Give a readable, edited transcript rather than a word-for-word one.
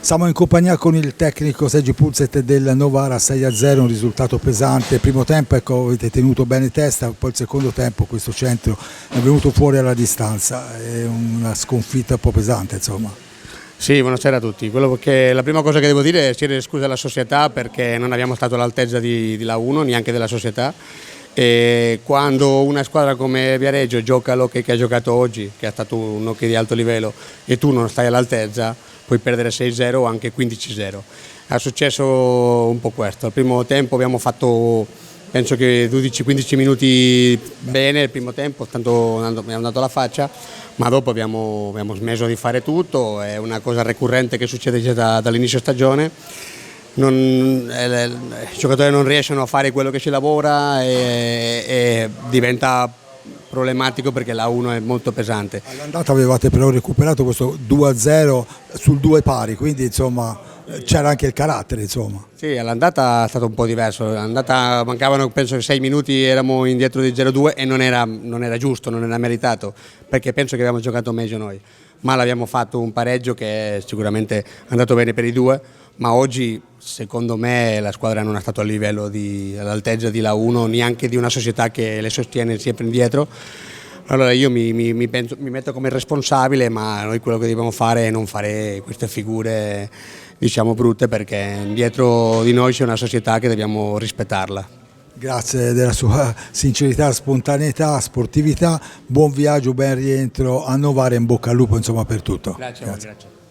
Siamo in compagnia con il tecnico Sergio Pulset del Novara 6-0, un risultato pesante. Il primo tempo avete tenuto bene testa, poi il secondo tempo questo centro è venuto fuori alla distanza, è una sconfitta un po' pesante insomma. Sì, buonasera a tutti. La prima cosa che devo dire è chiedere scusa alla società perché non abbiamo stato all'altezza di la 1, neanche della società. E quando una squadra come Viareggio gioca l'hockey che ha giocato oggi, che è stato un hockey di alto livello, e tu non stai all'altezza, puoi perdere 6-0 o anche 15-0. È successo un po' questo. Al primo tempo abbiamo fatto penso che 12-15 minuti bene il primo tempo, tanto mi hanno dato la faccia, ma dopo abbiamo smesso di fare tutto. È una cosa ricorrente che succede già dall'inizio stagione. I giocatori non riescono a fare quello che ci lavora e diventa problematico perché la 1 è molto pesante. All'andata avevate però recuperato questo 2-0 sul 2 pari, quindi insomma c'era anche il carattere insomma. Sì, all'andata è stato un po' diverso, all'andata mancavano penso 6 minuti, eravamo indietro di 0-2 e non era giusto, non era meritato, perché penso che abbiamo giocato meglio noi, ma l'abbiamo fatto un pareggio che è sicuramente andato bene per i due, ma oggi secondo me la squadra non è stata a livello all'altezza di la 1, neanche di una società che le sostiene sempre indietro. Allora io mi metto come responsabile, ma noi quello che dobbiamo fare è non fare queste figure diciamo brutte, perché dietro di noi c'è una società che dobbiamo rispettarla. Grazie della sua sincerità, spontaneità, sportività, buon viaggio, ben rientro a Novara e in bocca al lupo insomma per tutto. Grazie.